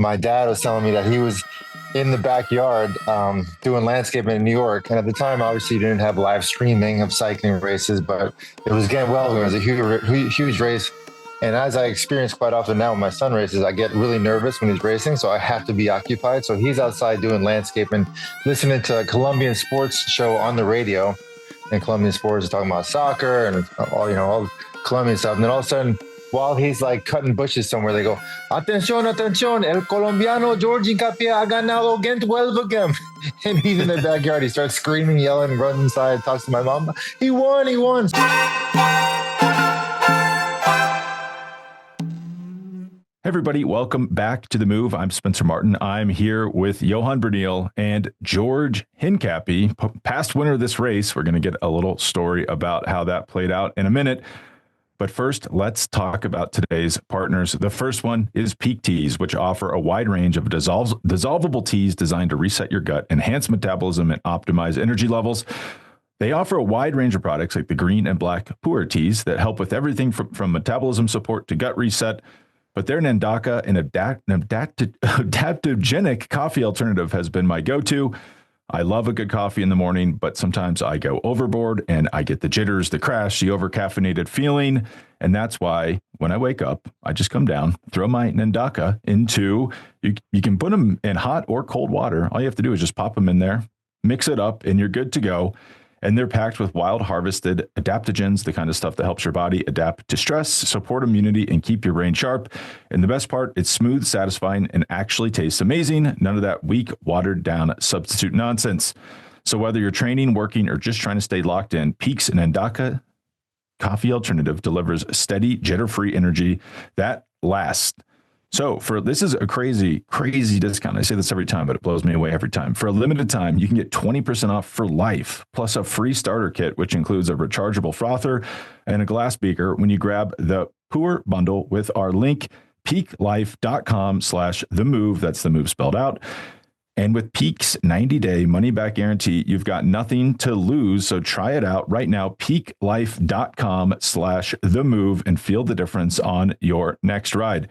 my dad was telling me that he was in the backyard doing landscaping in New York. And at the time, obviously, you didn't have live streaming of cycling races, but it was Gent-Wevelgem. It was a huge race. And as I experience quite often now when my son races, I get really nervous when he's racing, so I have to be occupied. So he's outside doing landscaping, listening to a Colombian sports show on the radio. And Colombian sports is talking about soccer and all Colombian stuff. And then all of a sudden, while he's like cutting bushes somewhere, they go, "Atención, atención, el colombiano George Hincapie ha ganado Gent-Wevelgem." And he's in the backyard. He starts screaming, yelling, runs inside, talks to my mom. He won. Hey everybody, welcome back to The Move. I'm Spencer Martin. I'm here with Johan Bruyneel and George Hincapie, past winner of this race. We're going to get a little story about how that played out in a minute. But first, let's talk about today's partners. The first one is Peak Teas, which offer a wide range of dissolvable teas designed to reset your gut, enhance metabolism, and optimize energy levels. They offer a wide range of products like the green and black pu'er teas that help with everything from metabolism support to gut reset. But their Nandaka, an adaptogenic coffee alternative, has been my go-to. I love a good coffee in the morning, but sometimes I go overboard and I get the jitters, the crash, the over-caffeinated feeling. And that's why when I wake up, I just come down, throw my Nandaka into, you can put them in hot or cold water. All you have to do is just pop them in there, mix it up, and you're good to go. And they're packed with wild harvested adaptogens, the kind of stuff that helps your body adapt to stress, support immunity, and keep your brain sharp. And the best part, it's smooth, satisfying, and actually tastes amazing. None of that weak, watered down substitute nonsense. So whether you're training, working, or just trying to stay locked in, Peak's Nandaka coffee alternative delivers steady, jitter-free energy that lasts. So this is a crazy discount. I say this every time, but it blows me away every time. For a limited time, you can get 20% off for life, plus a free starter kit, which includes a rechargeable frother and a glass beaker when you grab the Pu'er bundle with our link, peaklife.com/themove. That's the move spelled out. And with Peak's 90-day money-back guarantee, you've got nothing to lose. So try it out right now, peaklife.com/themove, and feel the difference on your next ride.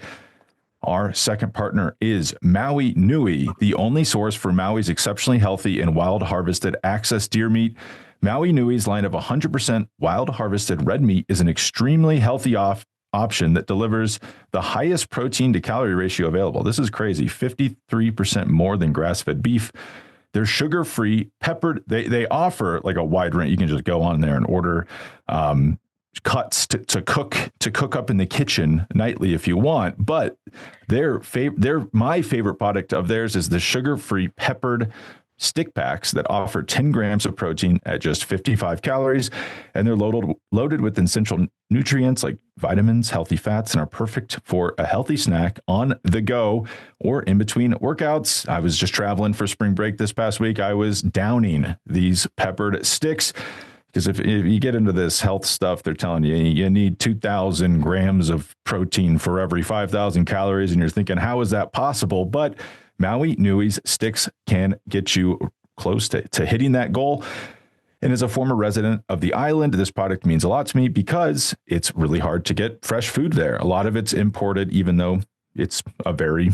Our second partner is Maui Nui, the only source for Maui's exceptionally healthy and wild harvested access deer meat. Maui Nui's line of 100% wild harvested red meat is an extremely healthy option that delivers the highest protein to calorie ratio available. This is crazy, 53% more than grass-fed beef. They're sugar-free, peppered. They offer like a wide range. You can just go on there and order cuts to cook up in the kitchen nightly if you want, but my favorite product of theirs is the sugar-free peppered stick packs that offer 10 grams of protein at just 55 calories, and they're loaded with essential nutrients like vitamins, healthy fats, and are perfect for a healthy snack on the go or in between workouts. I was just traveling for spring break this past week. I was downing these peppered sticks, because if you get into this health stuff, they're telling you need 2,000 grams of protein for every 5,000 calories. And you're thinking, how is that possible? But Maui Nui's sticks can get you close to hitting that goal. And as a former resident of the island, this product means a lot to me because it's really hard to get fresh food there. A lot of it's imported, even though it's a very,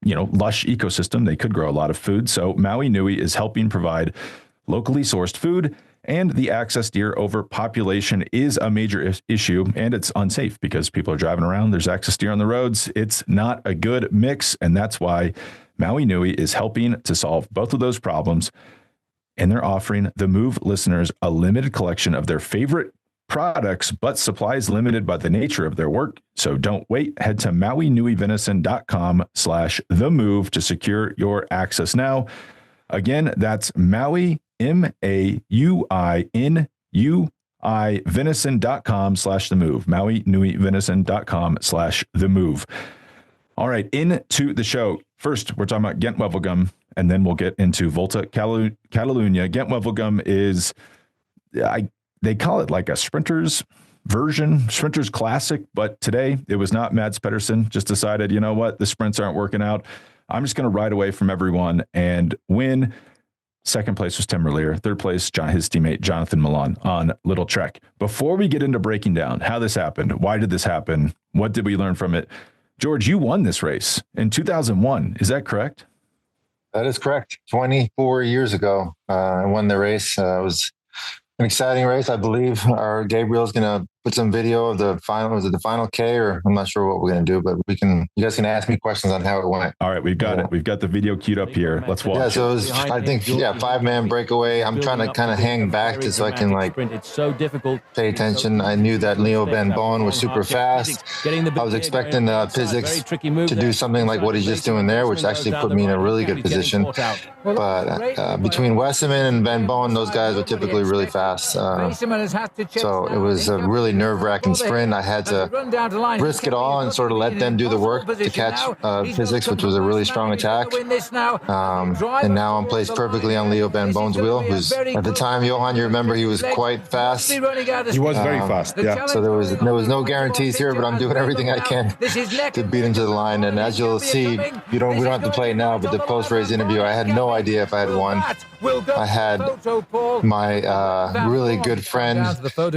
lush ecosystem. They could grow a lot of food. So Maui Nui is helping provide locally sourced food. And the access deer overpopulation is a major issue, and it's unsafe because people are driving around. There's excess deer on the roads. It's not a good mix, and that's why Maui Nui is helping to solve both of those problems. And they're offering the Move listeners a limited collection of their favorite products, but supply is limited by the nature of their work. So don't wait. Head to MauiNuiVenison.com/themove to secure your access now. Again, that's Maui, MauiNui Venison.com/themove. MauiNuiVenison.com/themove. All right, into the show. First, we're talking about Gent-Wevelgem, and then we'll get into Volta Cataluyna. Gent-Wevelgem is, they call it like a sprinter's version, sprinter's classic, but today it was not. Mads Pedersen just decided, you know what, the sprints aren't working out. I'm just going to ride away from everyone and win. Second place was Tim Merlier. Third place, his teammate Jonathan Milan on Lild-Trek. Before we get into breaking down how this happened, why did this happen, what did we learn from it, George, you won this race in 2001. Is that correct? That is correct. 24 years ago, I won the race. It was an exciting race. I believe our Gabriel's going to put some video of the final. Was it the final K, or I'm not sure what we're going to do, but you guys can ask me questions on how it went. All right. We've got it. We've got the video queued up here. Let's watch. Yeah. So it was, I think, 5-man breakaway. I'm trying to kind of hang back just so I can pay attention. I knew that Leo Van Boen was super fast. I was expecting physics to do something like what he's just doing there, which actually put me in a really good position. But between Westerman and Van Boen, those guys are typically really fast. So it was a really nerve-wracking sprint. I had to risk it all and sort of let them do the work to catch physics, which was a really strong attack. And now I'm placed perfectly on Leo Van Boen's wheel, who's at the time, Johan, you remember he was quite fast. He was very fast, yeah. So there was no guarantees here, but I'm doing everything I can to beat him to the line. And as you'll see, we don't have to play it now, but the post-race interview, I had no idea if I had won. I had my really good friend,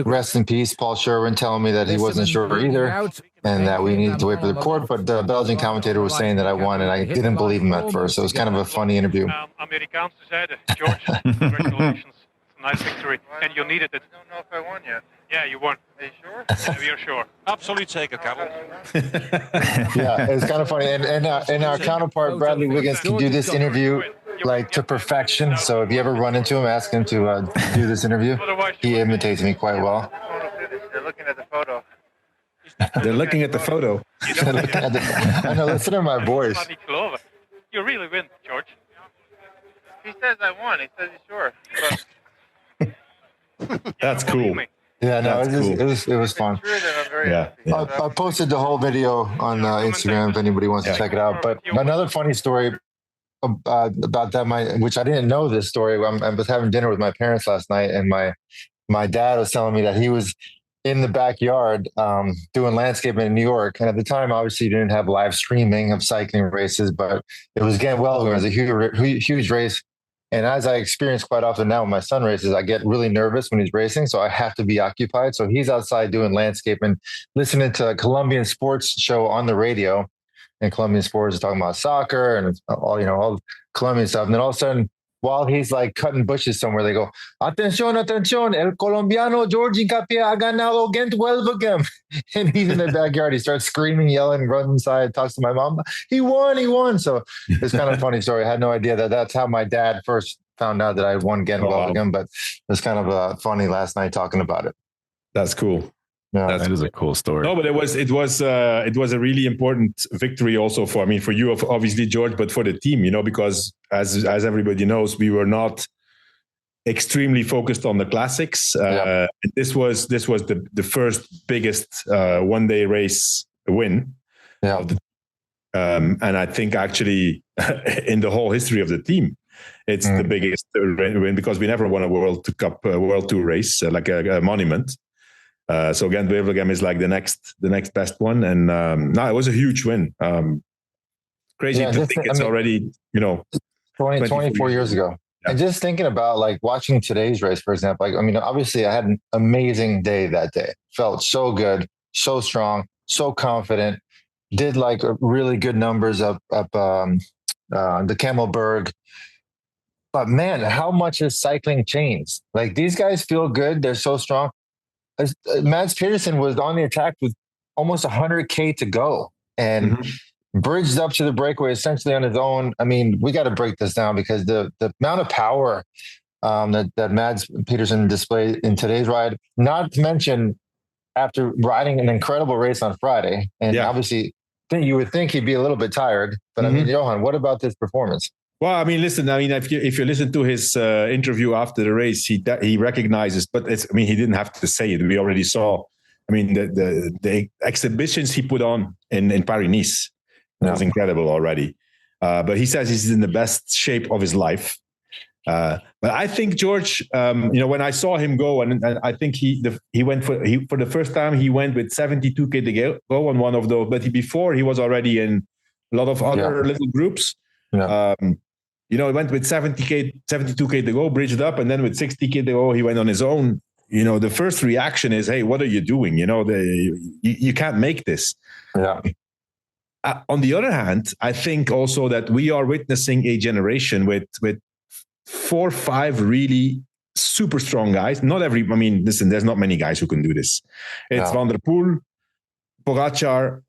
rest in peace, Paul Sherwin, telling me that he wasn't sure either, and that we needed to wait for the report. But the Belgian commentator was saying that I won, and I didn't believe him at first. So it was kind of a funny interview. Amerikaanse zijde, George, congratulations. Nice victory, and you needed it. I don't know if I won yet. Yeah, you won. Are you sure? Yeah, we are sure. Absoluut zeker, Karel. Yeah, it's kind of funny. And our counterpart, Bradley Wiggins, can do this interview like to perfection. So if you ever run into him, ask him to do this interview. He imitates me quite well. They're looking at the photo. They're looking at the photo. I know, listen to my voice. You really win, George. He says I won. He says he's sure. But that's cool. Yeah, no, it was fun. Yeah. I posted the whole video on Instagram if anybody wants to check it out. But another funny story about that, which I didn't know this story. I was having dinner with my parents last night, and my dad was telling me that he was in the backyard doing landscaping in New York. And at the time, obviously, you didn't have live streaming of cycling races, but it was Gent-Wevelgem. It was a huge race. And as I experience quite often now with my son races, I get really nervous when he's racing. So I have to be occupied. So he's outside doing landscaping, listening to a Colombian sports show on the radio. And Colombian sports is talking about soccer and all Colombian stuff. And then all of a sudden, while he's like cutting bushes somewhere, they go, "Atención, atención, el colombiano George Hincapie ha ganado Gent-Wevelgem." And he's in the backyard. He starts screaming, yelling, runs inside, talks to my mom. He won. So it's kind of a funny story. I had no idea that's how my dad first found out that I won Gent-Wevelgem, but it was kind of funny last night talking about it. That's cool. Yeah, that is a cool story. No, but it was a really important victory also for you, obviously, George, but for the team, because as everybody knows, we were not extremely focused on the classics. This was the first biggest one-day race win. Yeah. And I think actually in the whole history of the team, it's the biggest win, because we never won a World Tour race, like a monument. So Gent-Wevelgem is like the next best one, and it was a huge win. Crazy to think it's already 24 years ago. Yeah. And just thinking about like watching today's race, for example, obviously I had an amazing day that day. Felt so good, so strong, so confident. Did like really good numbers up the Camelberg. But man, how much has cycling changed? Like these guys feel good. They're so strong. Mads Pedersen was on the attack with almost 100K to go and bridged up to the breakaway essentially on his own. I mean, we got to break this down because the amount of power that Mads Pedersen displayed in today's ride, not to mention after riding an incredible race on Friday. And obviously, you would think he'd be a little bit tired. But I mean, Johan, what about this performance? Well, I mean, listen. I mean, if you listen to his interview after the race, he recognizes, but he didn't have to say it. We already saw. I mean, the exhibitions he put on in Paris-Nice was incredible already. But he says he's in the best shape of his life. But I think George, when I saw him go, and I think he went for the first time he went with 72K to go on one of those. But before he was already in a lot of other little groups. Yeah. He went with 72K to go, bridged up, and then with 60K to go, he went on his own. The first reaction is, "Hey, what are you doing? You can't make this." Yeah. on the other hand, I think also that we are witnessing a generation with 4 or 5 really super strong guys. Listen, there's not many guys who can do this. It's Van der Poel, Pogačar,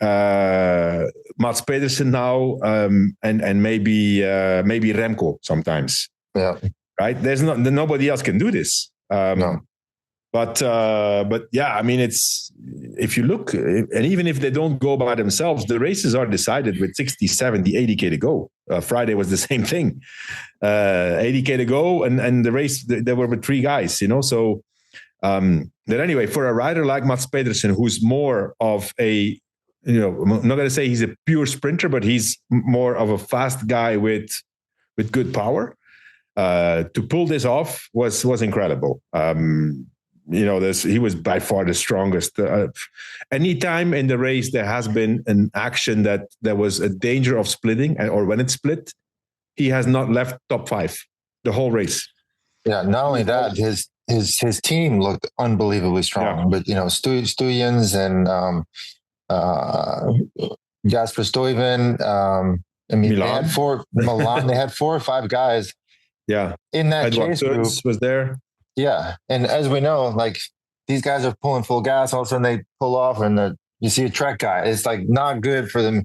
Mads Pedersen now, and maybe Remco sometimes. Yeah. Right? Nobody else can do this. No. But yeah, I mean, it's, if you look, and even if they don't go by themselves, the races are decided with 60, 70, 80K to go. Friday was the same thing. 80K to go, and the race, there were 3 guys, so but anyway, for a rider like Mads Pedersen, who's more of a, I'm not going to say he's a pure sprinter, but he's more of a fast guy with good power, to pull this off was incredible. He was by far the strongest. Anytime in the race there has been an action that there was a danger of splitting, or when it split, he has not left top 5 the whole race. Yeah, not only that, his team looked unbelievably strong. Yeah. But Stuyens and Jasper Stuyven. Milan. They had 4 Milan. They had 4 or 5 guys. Yeah, in that chase group was there. Yeah, and as we know, like, these guys are pulling full gas. All of a sudden they pull off, and you see a Trek guy. It's like not good for them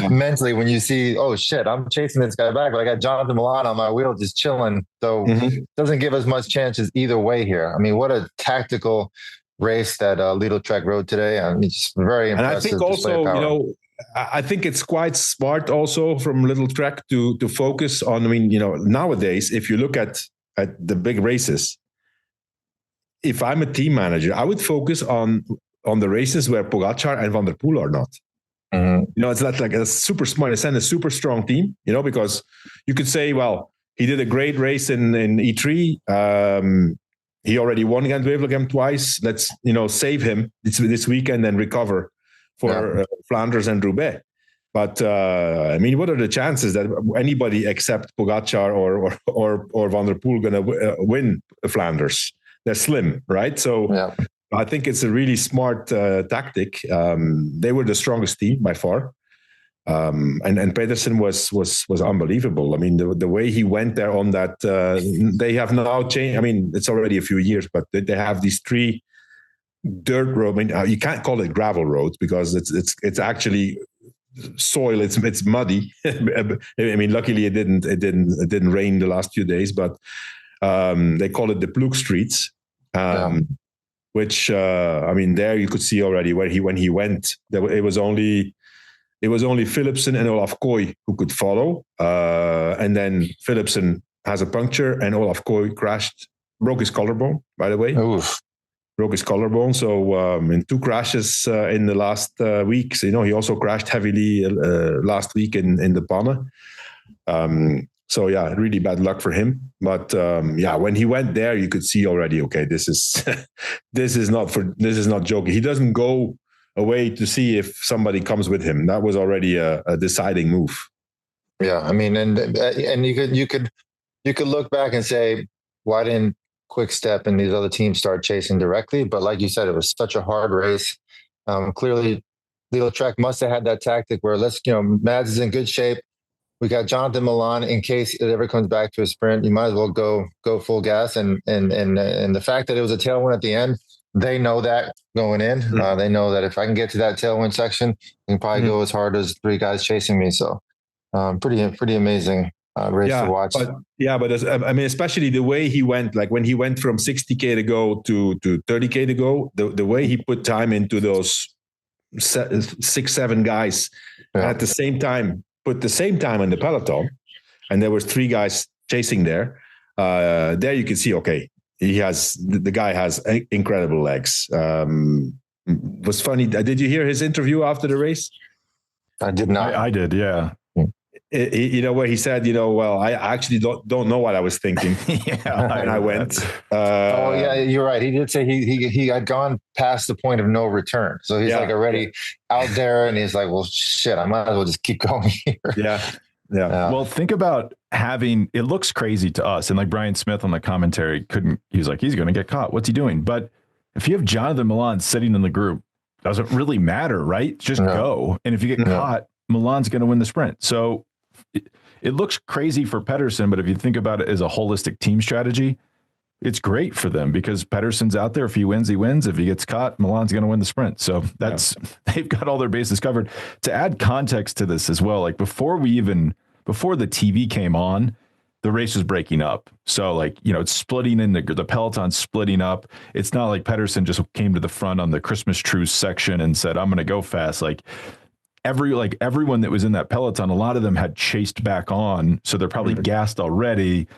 mentally when you see, oh shit, I'm chasing this guy back, but I got Jonathan Milan on my wheel just chilling. So it doesn't give us much chances either way here. I mean, what a tactical race that Lild-Trek rode today. I mean, it's very impressive. And I think also, I think it's quite smart also from Lild-Trek to focus on, nowadays, if you look at the big races, if I'm a team manager, I would focus on the races where Pogačar and Van der Poel are not. Mm-hmm. It's not like a super smart, they send a super strong team, because you could say, well, he did a great race in E3. He already won Gent-Wevelgem twice. Let's, save him this weekend and recover for Flanders and Roubaix. But what are the chances that anybody except Pogačar or Van der Poel going to win Flanders? They're slim, right? So I think it's a really smart tactic. They were the strongest team by far, and Pedersen was unbelievable. I mean, the way he went there on that, they have now changed. I mean, it's already a few years, but they have these 3 dirt road. I mean, you can't call it gravel roads because it's actually soil. It's muddy. I mean, luckily it didn't rain the last few days, but they call it the Ploeg streets, which there you could see already when he went. It was only Philipsen and Olaf Kooi who could follow, and then Philipsen has a puncture and Olaf Kooi broke his collarbone. By the way. Oof. Broke his collarbone. So in 2 crashes in the last weeks, he also crashed heavily last week in the Panne. So yeah, really bad luck for him. But when he went there, you could see already, okay, this is not joking. He doesn't go away to see if somebody comes with him. That was already a deciding move. Yeah, I mean, and you could look back and say, why didn't Quick Step and these other teams start chasing directly? But like you said, it was such a hard race. Clearly, Lild-Trek must have had that tactic where Mads is in good shape. We got Jonathan Milan in case it ever comes back to a sprint. You might as well go full gas. And the fact that it was a tailwind at the end, they know that going in. They know that if I can get to that tailwind section, I can probably go as hard as 3 guys chasing me. So pretty amazing race to watch. But especially the way he went, like when he went from 60K to go to 30K to go, the way he put time into those 6-7 guys at the same time, put the same time in the peloton, and there was 3 guys chasing there. There you can see, okay, the guy has incredible legs. Was funny. Did you hear his interview after the race? I did not. I did, yeah. Where he said, well, I actually don't know what I was thinking. And I went. You're right. He did say he had gone past the point of no return. So he's like already out there, and he's like, well, shit, I might as well just keep going here. Yeah. Well, think about it looks crazy to us. And like Brian Smith on the commentary he was like, he's going to get caught. What's he doing? But if you have Jonathan Milan sitting in the group, doesn't really matter, right? Just go. And if you get caught, Milan's going to win the sprint. So it looks crazy for Pedersen, but if you think about it as a holistic team strategy, it's great for them because Pedersen's out there. If he wins, he wins. If he gets caught, Milan's going to win the sprint. So they've got all their bases covered. To add context to this as well, like before the TV came on, the race was breaking up. So it's splitting in the peloton's splitting up. It's not like Pedersen just came to the front on the Christmas truce section and said, I'm going to go fast. Everyone that was in that peloton, a lot of them had chased back on. So they're probably gassed already.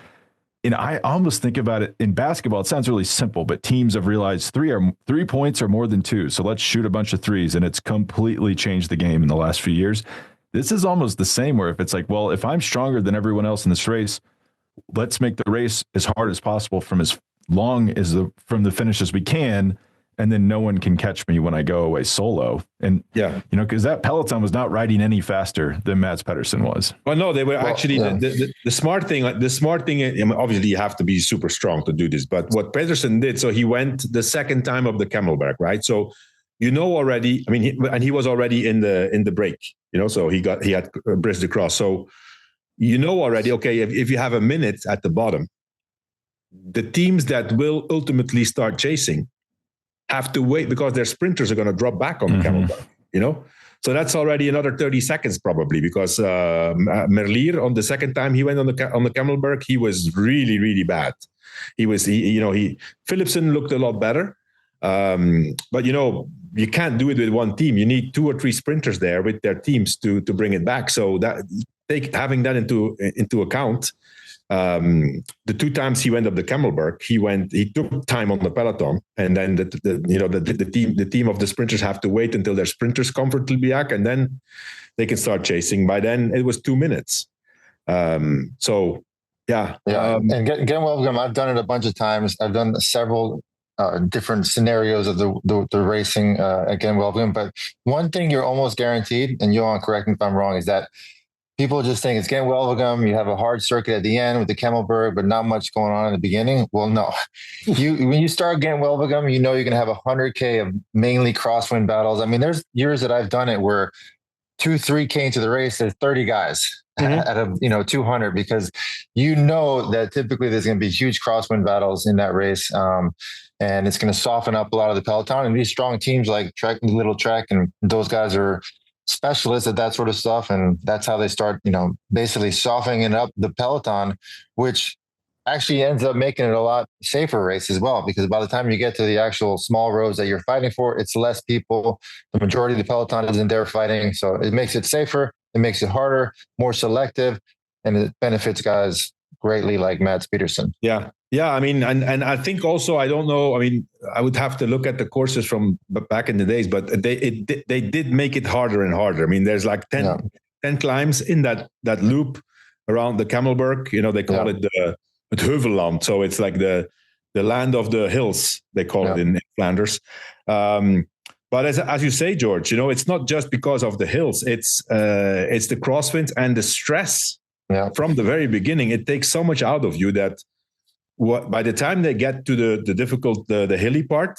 And I almost think about it in basketball. It sounds really simple, but teams have realized 3 points are more than 2. So let's shoot a bunch of threes. And it's completely changed the game in the last few years. This is almost the same where if it's like, well, if I'm stronger than everyone else in this race, let's make the race as hard as possible from as long as from the finish as we can. And then no one can catch me when I go away solo. And because that peloton was not riding any faster than Mads Pedersen was. Well, no, they were actually the smart thing. The smart thing, obviously you have to be super strong to do this. But what Pedersen did, so he went the second time up the Camelberg, right? So already. I mean, he was already in the break. So he had bridged across. So already, okay, if you have a minute at the bottom, the teams that will ultimately start chasing have to wait because their sprinters are going to drop back on the Camelberg, So that's already another 30 seconds probably because Merlier on the second time he went on the Camelberg, he was really, really bad. Philipsen looked a lot better. But you can't do it with one team. You need 2 or 3 sprinters there with their teams to bring it back. So that having that into account, the 2 times he went up the Camelberg, he took time on the peloton, and then the team of the sprinters have to wait until their sprinters comfortably back, and then they can start chasing. By then it was 2 minutes. And Gent-Wevelgem, I've done it a bunch of times. I've done several different scenarios of the racing at Gent-Wevelgem, but one thing you're almost guaranteed, and Johan, correct me if I'm wrong, is that people just think it's Gent-Wevelgem. You have a hard circuit at the end with the Camelberg, but not much going on in the beginning. Well, no. When you start Gent-Wevelgem, you're going to have 100K of mainly crosswind battles. I mean, there's years that I've done it where 2-3K into the race, there's 30 guys out of 200 because that typically there's going to be huge crosswind battles in that race, and it's going to soften up a lot of the peloton. And these strong teams like Lild-Trek and those guys are specialists at that sort of stuff, and that's how they start basically softening up the peloton, which actually ends up making it a lot safer race as well, because by the time you get to the actual small roads that you're fighting for, it's less people. The majority of the peloton isn't there fighting, so it makes it safer, it makes it harder, more selective, and it benefits guys greatly like Mads Pedersen. Yeah, I mean, and I think also, I don't know, I mean, I would have to look at the courses from back in the days, but they did make it harder and harder. I mean, there's like 10 climbs in that loop around the Camelberg. They call it het Heuvelland. So it's like the land of the hills, they call it in Flanders. But as you say, George, it's not just because of the hills. It's the crosswinds and the stress from the very beginning. It takes so much out of you that by the time they get to the difficult, the hilly part,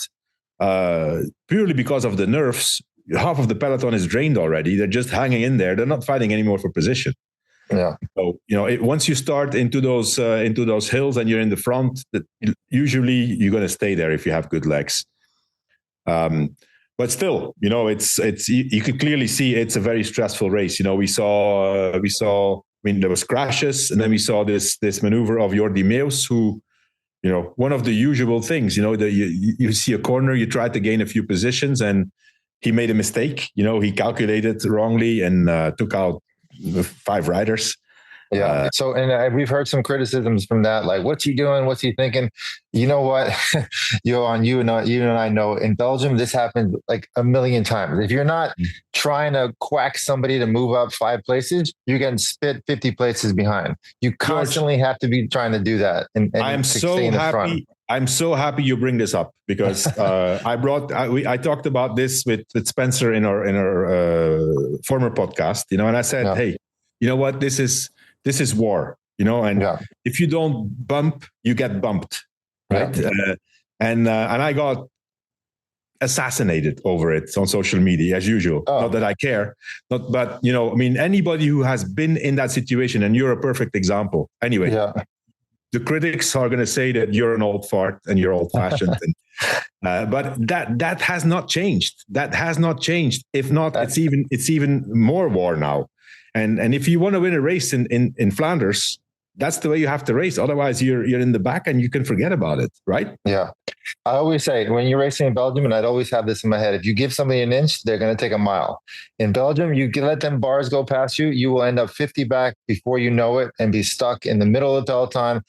purely because of the nerves, half of the peloton is drained already. They're just hanging in there. They're not fighting anymore for position. Yeah. So once you start into those hills and you're in the front, usually you're going to stay there if you have good legs. But still, it's you could clearly see it's a very stressful race. We saw. I mean, there was crashes, and then we saw this maneuver of Jordi Meus, who, one of the usual things, you see a corner, you try to gain a few positions, and he made a mistake. He calculated wrongly and took out 5 riders. Yeah. We've heard some criticisms from that. Like, what's he doing? What's he thinking? You know what, Johan, you and I know in Belgium, this happens like a million times. If you're not trying to quack somebody to move up 5 places, you're getting spit 50 places behind. You constantly have to be trying to do that. And I'm so happy. I'm so happy you bring this up because I talked about this with Spencer in our former podcast, and I said, hey, you know what, this is war, and if you don't bump, you get bumped, right? And I got assassinated over it on social media as usual. Not that I care, but anybody who has been in that situation, and you're a perfect example. Anyway, the critics are going to say that you're an old fart and you're old fashioned, but that has not changed. That has not changed. If not, it's even more war now. And if you want to win a race in Flanders, that's the way you have to race. Otherwise, you're in the back and you can forget about it, right? Yeah. I always say when you're racing in Belgium, and I'd always have this in my head, if you give somebody an inch, they're going to take a mile. In Belgium, you can let them bars go past you. You will end up 50 back before you know it and be stuck in the middle of the peloton,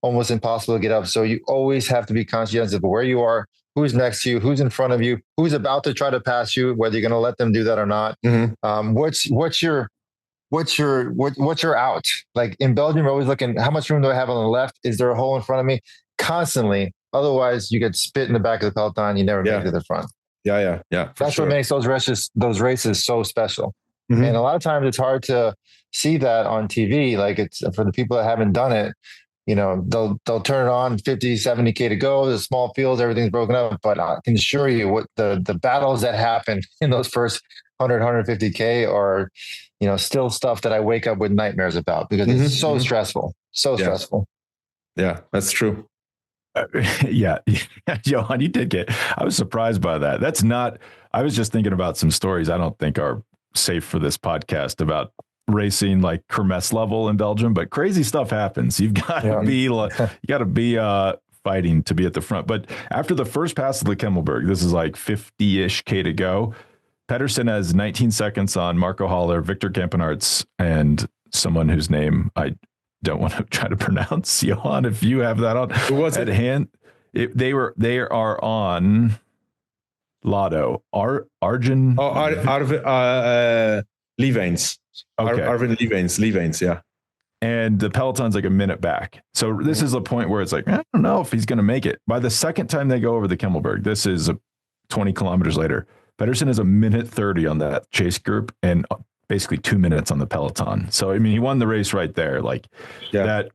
almost impossible to get up. So you always have to be conscious of where you are, who's next to you, who's in front of you, who's about to try to pass you, whether you're going to let them do that or not. What's your out? Like in Belgium, we're always looking, how much room do I have on the left? Is there a hole in front of me? Constantly. Otherwise, you get spit in the back of the peloton. You never make it to the front. Yeah. That's what makes those races so special. Mm-hmm. And a lot of times it's hard to see that on TV. Like it's for the people that haven't done it, they'll turn it on 50, 70K to go. The small fields, everything's broken up. But I can assure you what the battles that happen in those first 100, 150K are, still stuff that I wake up with nightmares about because it's so stressful, stressful. Yeah, that's true. Johan, I was surprised by that. I was just thinking about some stories I don't think are safe for this podcast about racing like Kermesse level in Belgium, but crazy stuff happens. You've got to be fighting to be at the front. But after the first pass of the Kemmelberg, this is like 50-ish K to go. Pedersen has 19 seconds on Marco Haller, Victor Kampenaerts, and someone whose name I don't want to try to pronounce. Johan, if you have that on at hand, they are on Lotto. Arjun. Levains. Okay. Arvin Levains, yeah. And the peloton's like a minute back. So this is the point where it's like, I don't know if he's going to make it. By the second time they go over the Kemmelberg, this is 20 kilometers later, Pedersen is a minute 30 on that chase group and basically 2 minutes on the peloton. So, he won the race right there. Like that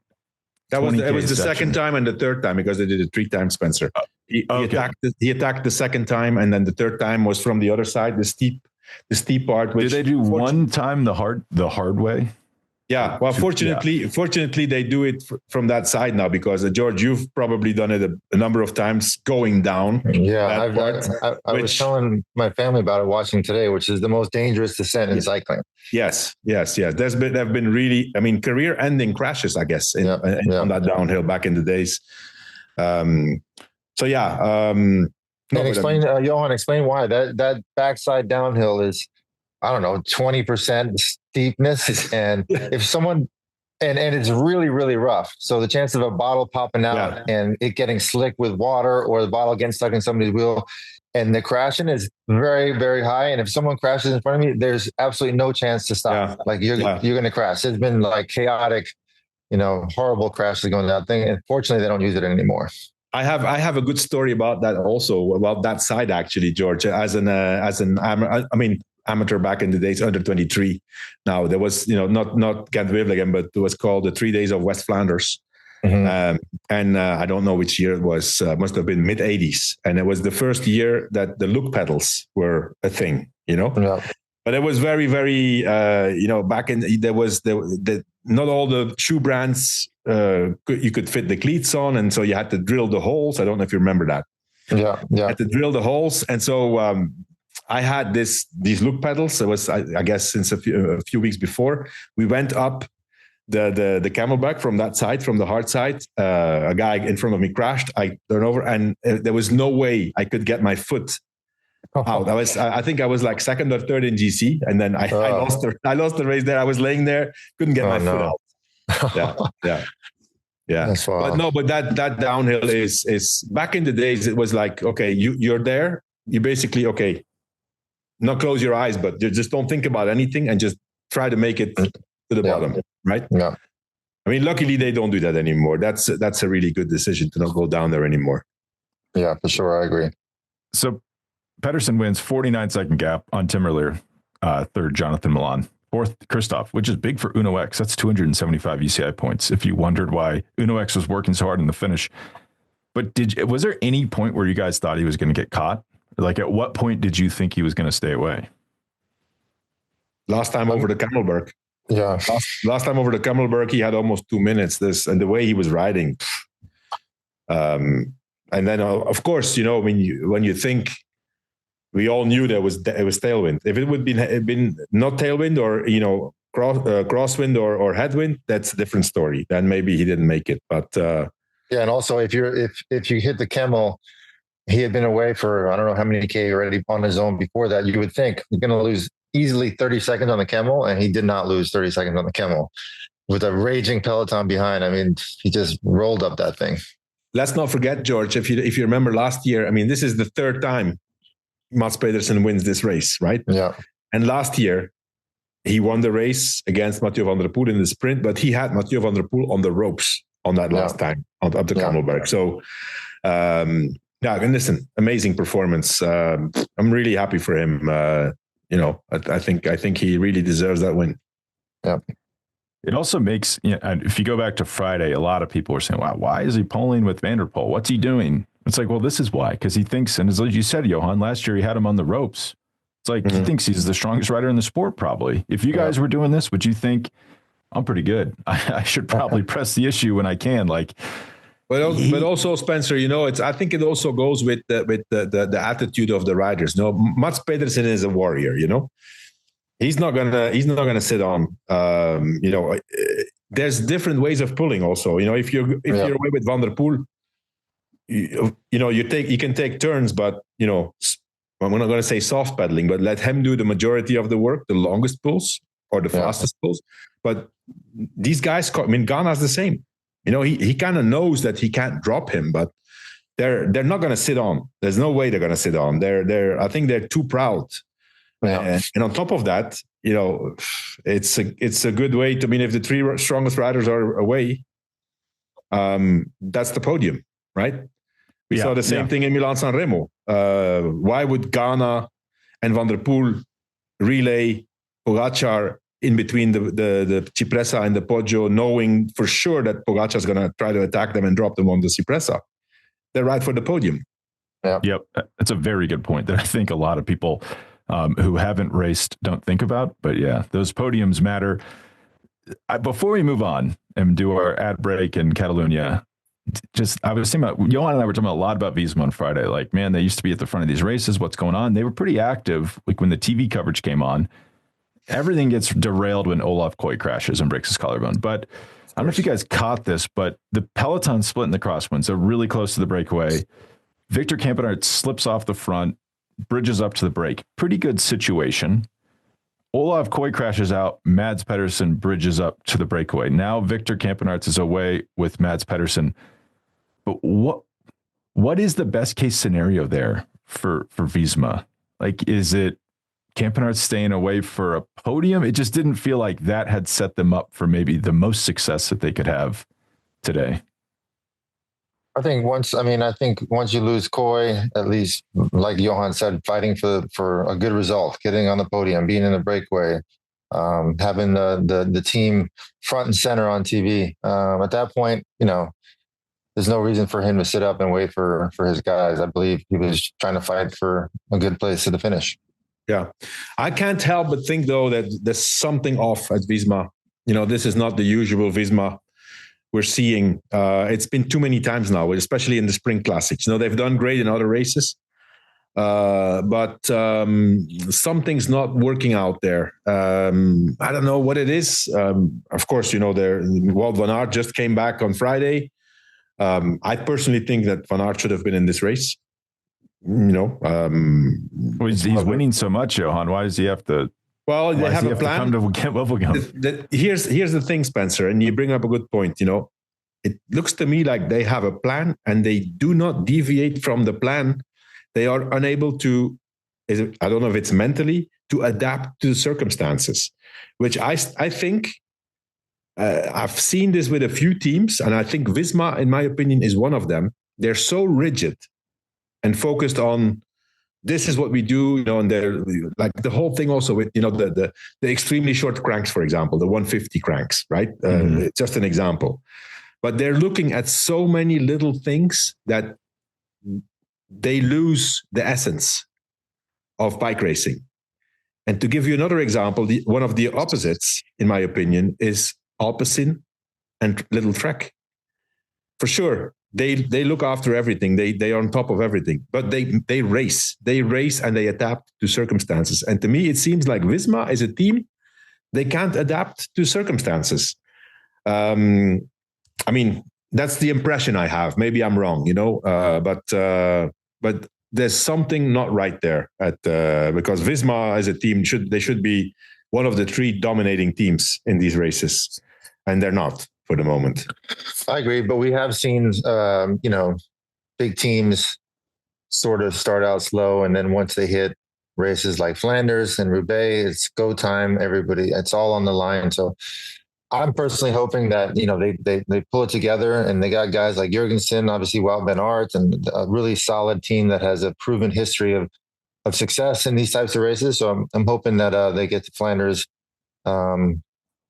was the second time and the third time because they did it 3 times, Spencer. He attacked the second time, and then the third time was from the other side, the steep part. Did they do one time the hard way? Yeah. Well, fortunately, they do it from that side now because George, you've probably done it a number of times going down. Yeah, I was telling my family about it watching today, which is the most dangerous descent in cycling. Yes. There've been really, career-ending crashes, I guess, on that downhill back in the days. And explain, Johan, explain why that backside downhill is, 20% steepness. And if someone, and it's really, really rough. So the chance of a bottle popping out and it getting slick with water or the bottle getting stuck in somebody's wheel and the crashing is very, very high. And if someone crashes in front of me, there's absolutely no chance to stop. Yeah. Like you're going to crash. It's been like chaotic, horrible crashes going down thing. And fortunately, they don't use it anymore. I have a good story about that also, about that side actually, George, as an amateur back in the days, under 23. Now there was, not Gent-Wevelgem, but it was called the 3 days of West Flanders. Mm-hmm. And I don't know which year it was, must have been mid 80s. And it was the first year that the look pedals were a thing, Yeah. But it was very, very, back in, there was not all the shoe brands you could fit the cleats on. And so you had to drill the holes. I don't know if you remember that. Yeah. You had to drill the holes. And so I had these look pedals. It was, I guess, since a few weeks before. We went up the camelback from that side, from the hard side. A guy in front of me crashed. I turned over and there was no way I could get my foot out. I think I was like second or third in GC, and then I lost the race there. I was laying there, couldn't get my foot out. Yeah. But that downhill is back in the days. It was like, okay, you're there. You basically not close your eyes, but you just don't think about anything and just try to make it to the bottom, right? Yeah. Luckily they don't do that anymore. That's a really good decision to not go down there anymore. Yeah, for sure. I agree. So Pedersen wins 49-second gap on Tim Merlier, third Jonathan Milan, fourth Christoph, which is big for Uno X. That's 275 UCI points. If you wondered why Uno X was working so hard in the finish, but was there any point where you guys thought he was going to get caught? Like, at what point did you think he was going to stay away? Last time over the Camelberg. Yeah. Last time over the Camelberg, he had almost 2 minutes. And the way he was riding. And then, of course, when you think, we all knew it was tailwind. If it would been not tailwind or crosswind or headwind, that's a different story. Then maybe he didn't make it. But yeah, and also if you hit the Camel, he had been away for I don't know how many K already on his own before that. You would think you're going to lose easily 30 seconds on the Camel, and he did not lose 30 seconds on the Camel with a raging peloton behind. I mean, he just rolled up that thing. Let's not forget, George, if you remember last year, I mean, this is the third time Mads Pedersen wins this race, right? Yeah. And last year, he won the race against Mathieu van der Poel in the sprint, but he had Mathieu van der Poel on the ropes on that last time up the Camelberg. So, and listen, amazing performance. I'm really happy for him. I think he really deserves that win. Yeah. It also makes, if you go back to Friday, a lot of people were saying, wow, why is he pulling with Van der Poel? What's he doing? It's like, well, this is why, because he thinks, and as you said, Johan, last year he had him on the ropes. It's like he thinks he's the strongest rider in the sport, probably. If you guys were doing this, would you think, I'm pretty good? I should probably press the issue when I can. Like, but also, Spencer, I think it also goes with the attitude of the riders. Mads Pedersen is a warrior. He's not gonna sit on. There's different ways of pulling. Also, if you're away with Van der Poel, you can take turns, but I'm not going to say soft pedaling, but let him do the majority of the work, the longest pulls or the fastest pulls. But these guys, Ghana's the same. He kind of knows that he can't drop him, but they're not going to sit on. There's no way they're going to sit on. I think they're too proud. Yeah. And on top of that, it's a good way to. If the three strongest riders are away, that's the podium, right? We saw the same thing in Milan-San Remo. Why would Ghana and Van der Poel relay Pogačar in between the Cipressa and the Poggio, knowing for sure that Pogačar is going to try to attack them and drop them on the Cipressa? They're right for the podium. Yeah. Yep. That's a very good point that I think a lot of people who haven't raced don't think about. But yeah, those podiums matter. Before we move on and do our ad break in Catalunya, I was thinking about, Johan and I were talking a lot about Visma on Friday. Like, man, they used to be at the front of these races. What's going on? They were pretty active. Like when the TV coverage came on, everything gets derailed when Olaf Koy crashes and breaks his collarbone. But I don't know if you guys caught this, but the peloton split in the crosswind, so really close to the breakaway. Victor Campenaerts slips off the front, bridges up to the break. Pretty good situation. Olaf Koy crashes out. Mads Pedersen bridges up to the breakaway. Now Victor Campenaerts is away with Mads Pedersen. But what is the best case scenario there for Visma? Like, is it Campenaerts staying away for a podium? It just didn't feel like that had set them up for maybe the most success that they could have today. I think once you lose Koy, at least like Johan said, fighting for a good result, getting on the podium, being in the breakaway, having the team front and center on TV. At that point, there's no reason for him to sit up and wait for his guys. I believe he was trying to fight for a good place to the finish. Yeah. I can't help but think, though, that there's something off at Visma. This is not the usual Visma we're seeing. It's been too many times now, especially in the Spring Classics. They've done great in other races, but something's not working out there. I don't know what it is. Of course, Wout van Aert just came back on Friday. I personally think that Van Aert should have been in this race. Well, he's winning so much, Johan. Why does he have to? Well, they have a plan. To come to Gent-Wevelgem. Here's the thing, Spencer, and you bring up a good point. It looks to me like they have a plan and they do not deviate from the plan. They are unable to. I don't know if it's mentally to adapt to the circumstances, which I think. I've seen this with a few teams, and I think Visma, in my opinion, is one of them. They're so rigid and focused on this is what we do, and they're like the whole thing also with, the extremely short cranks, for example, the 150 cranks, right? Just an example. But they're looking at so many little things that they lose the essence. of bike racing. And to give you another example, one of the opposites, in my opinion, is Alpecin and Lild-Trek. For sure, they look after everything. They are on top of everything. But they race. They race and they adapt to circumstances. And to me, it seems like Visma is a team, they can't adapt to circumstances. I mean, that's the impression I have. Maybe I'm wrong, but there's something not right there because Visma as a team should be one of the three dominating teams in these races, and they're not for the moment. I agree, but we have seen big teams sort of start out slow, and then once they hit races like Flanders and Roubaix, it's go time. Everybody, it's all on the line. So I'm personally hoping that, they pull it together, and they got guys like Jurgensen, obviously Wout van Aert, and a really solid team that has a proven history of success in these types of races. So I'm hoping that they get to Flanders and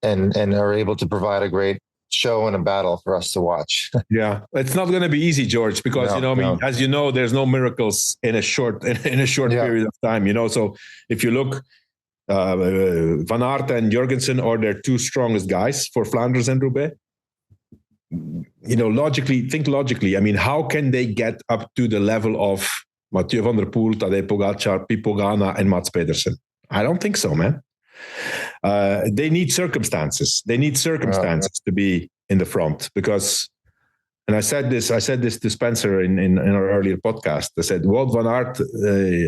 are able to provide a great show and a battle for us to watch. Yeah, it's not going to be easy, George, because as you know, there's no miracles in a short period of time. So if you look, Van Aert and Jurgensen are their two strongest guys for Flanders and Roubaix. Think logically. I mean, how can they get up to the level of Mathieu van der Poel, Tadej Pogacar, Pipo Ganna, and Mads Pedersen? I don't think so, man. They need circumstances. They need circumstances to be in the front because. And I said this to Spencer in our earlier podcast. I said Wout van Aert,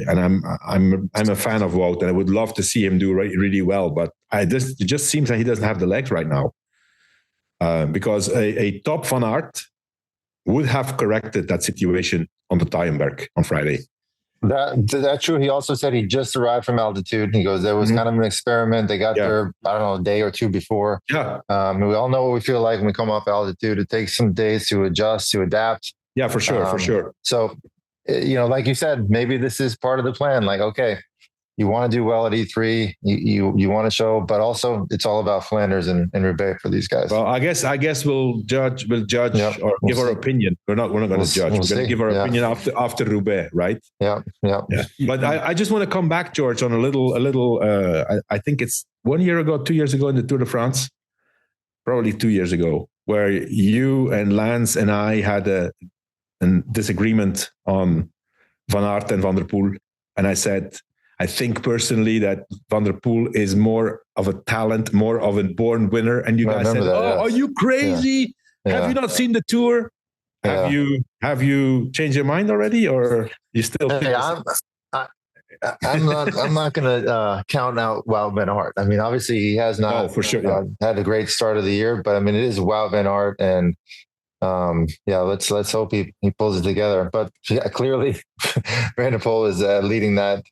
and I'm a fan of Wout, and I would love to see him do really well. But it just seems that he doesn't have the legs right now. Because a top Van Aert would have corrected that situation on the Tyenberg on Friday. That's true. He also said he just arrived from altitude. He goes, there was kind of an experiment. They got there, I don't know, a day or two before. Yeah. We all know what we feel like when we come off altitude. It takes some days to adjust, to adapt. Yeah, for sure. So, like you said, maybe this is part of the plan. Like, okay, you want to do well at E3, you want to show, but also it's all about Flanders and Roubaix for these guys. Well, I guess we'll judge or give our opinion. We're not going to judge. We're going to give our opinion after Roubaix, right? Yeah. But I just want to come back, George, on a little. I think it's 1 year ago, 2 years ago in the Tour de France, probably 2 years ago, where you and Lance and I had a disagreement on Van Aert and Van der Poel, and I said, I think personally that Van der Poel is more of a talent, more of a born winner. And you guys said, are you crazy? Yeah. Have you not seen the Tour? Have you changed your mind already, or you still think I'm not going to count out Wout van Aert. I mean, obviously he has not for sure, had a great start of the year, but I mean, it is Wout van Aert, and let's hope he pulls it together. But clearly Van der Poel is leading that.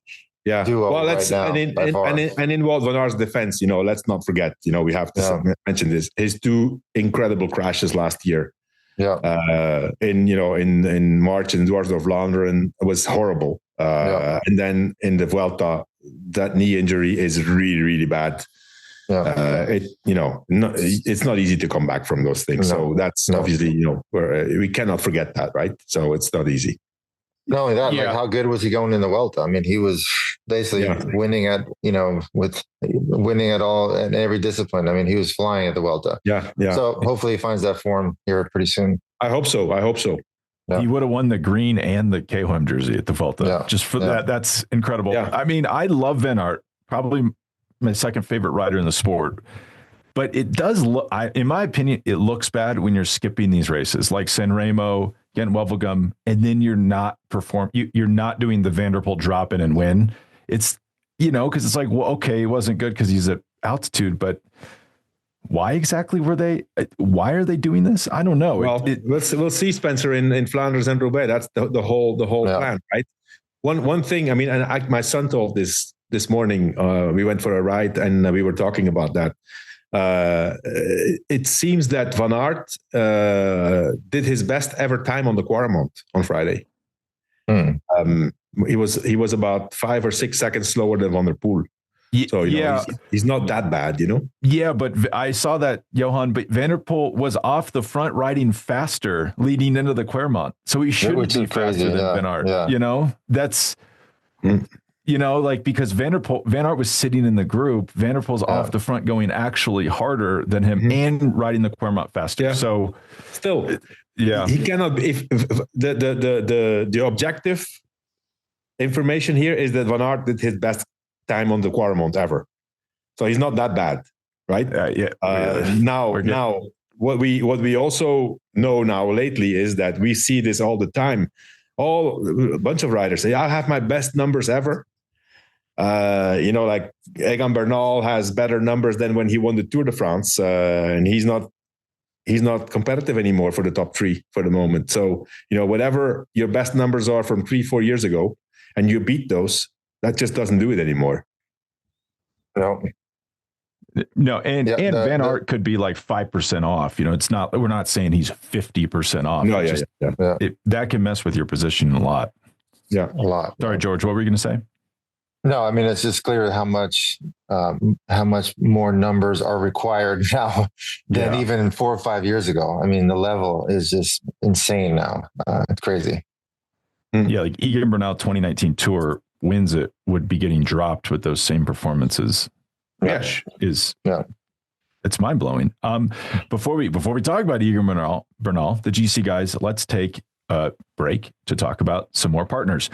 Yeah. Well, let's and in Wout van Aert's defense, let's not forget, we have to mention this. His two incredible crashes last year. Yeah. In March in Dwars of Vlaanderen was horrible. And then in the Vuelta, that knee injury is really, really bad. Yeah. It's not easy to come back from those things. So that's obviously, we cannot forget that, right? So it's not easy. Not only that, like how good was he going in the Vuelta? I mean, he was basically winning at, winning at all in every discipline. I mean, he was flying at the Vuelta. Yeah. So hopefully he finds that form here pretty soon. I hope so. Yeah. He would have won the green and the KOM jersey at the Vuelta. Just for that. That's incredible. Yeah. I mean, I love Van Aert, probably my second favorite rider in the sport. But it does look, in my opinion, it looks bad when you're skipping these races like San Remo, Gent-Wevelgem, and then you're not you're not doing the Van der Poel drop in and win. It's, because it's like, well, okay, it wasn't good because he's at altitude, but why exactly why are they doing this? I don't know. Well, we'll see, Spencer, in Flanders and Roubaix. That's the whole plan, right? One thing, I mean, and my son told this morning, we went for a ride and we were talking about that. It seems that Van Aert did his best ever time on the Quaremont on Friday. He was about 5 or 6 seconds slower than Van der Poel. So he's not that bad, Yeah, but I saw that, Johan. But Van der Poel was off the front riding faster leading into the Quaremont, so he should be faster than Van Aert. Yeah. That's. like because Van Aert was sitting in the group, Van der Poel's off the front going actually harder than him and riding the Kwaremont faster. Yeah. So still, yeah, he cannot. If the objective information here is that Van Aert did his best time on the Kwaremont ever, so he's not that bad, right? Now, what we also know now lately is that we see this all the time. A bunch of riders say, "I have my best numbers ever." Like Egan Bernal has better numbers than when he won the Tour de France, and he's not competitive anymore for the top three for the moment. So, whatever your best numbers are from 3-4 years ago, and you beat those, that just doesn't do it anymore. No, and Van Aert could be like 5% off. It's not. We're not saying he's 50% off. No, that can mess with your position a lot. Yeah, a lot. Sorry, George. What were you going to say? No, I mean, it's just clear how much more numbers are required now than even 4 or 5 years ago. I mean, the level is just insane now. It's crazy. Yeah, like Egan Bernal 2019 Tour wins it would be getting dropped with those same performances. Which is it's mind blowing. Before we talk about Egan Bernal, the GC guys, let's take a break to talk about some more partners.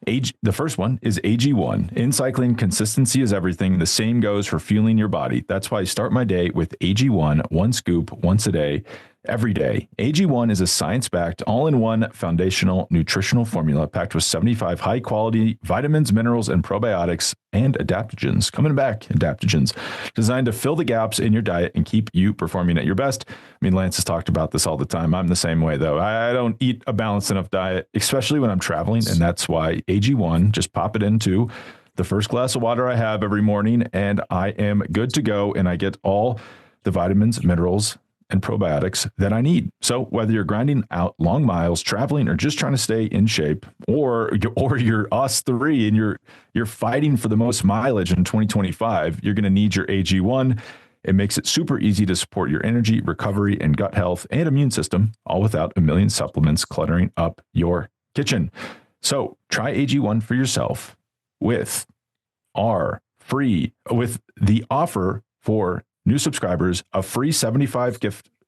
The first one is AG1. In cycling, consistency is everything. The same goes for fueling your body. That's why I start my day with AG1, one scoop once a day, every day. AG1 is a science-backed, all-in-one foundational nutritional formula packed with 75 high-quality vitamins, minerals, and probiotics and adaptogens. Coming back, adaptogens designed to fill the gaps in your diet and keep you performing at your best. I mean, Lance has talked about this all the time. I'm the same way, though. I don't eat a balanced enough diet, especially when I'm traveling, and that's why AG1, just pop it into the first glass of water I have every morning, and I am good to go, and I get all the vitamins, minerals, and probiotics that I need. So whether you're grinding out long miles, traveling, or just trying to stay in shape, or you're us three and you're fighting for the most mileage in 2025, you're going to need your AG1. It makes it super easy to support your energy, recovery, and gut health and immune system, all without a million supplements cluttering up your kitchen. So try AG1 for yourself with the offer for new subscribers, a free $75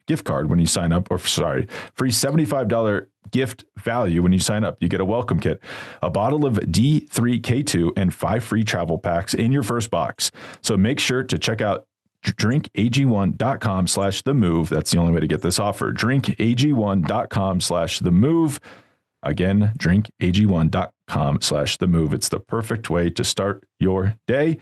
gift card when you sign up, free $75 gift value when you sign up. You get a welcome kit, a bottle of D3K2, and 5 free travel packs in your first box. So make sure to check out drinkag1.com/themove. That's the only way to get this offer. drinkag1.com/themove. Again, drinkag1.com/themove. It's the perfect way to start your day.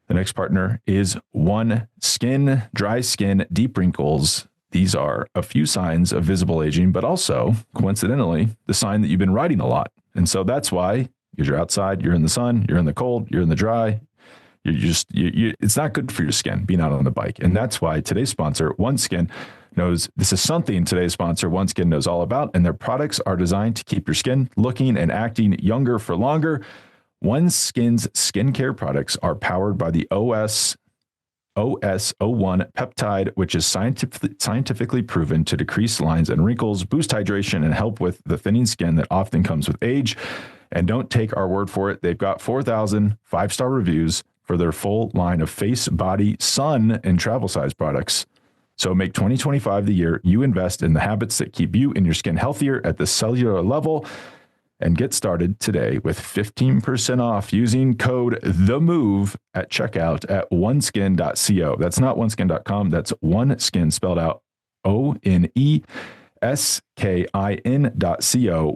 The next partner is One Skin, dry skin, deep wrinkles. These are a few signs of visible aging, but also, coincidentally, the sign that you've been riding a lot. And so that's why, because you're outside, you're in the sun, you're in the cold, you're in the dry, it's not good for your skin being out on the bike. And that's why today's sponsor, One Skin, knows this is something today's sponsor, One Skin, knows all about. And their products are designed to keep your skin looking and acting younger for longer. One Skin's skincare products are powered by the OS01 peptide, which is scientifically proven to decrease lines and wrinkles, boost hydration, and help with the thinning skin that often comes with age. And don't take our word for it. They've got 4,000 5-star reviews for their full line of face, body, sun, and travel size products. So make 2025 the year you invest in the habits that keep you and your skin healthier at the cellular level. And get started today with 15% off using code THEMOVE at checkout at oneskin.co. That's not oneskin.com. That's OneSkin spelled out ONESKIN.co,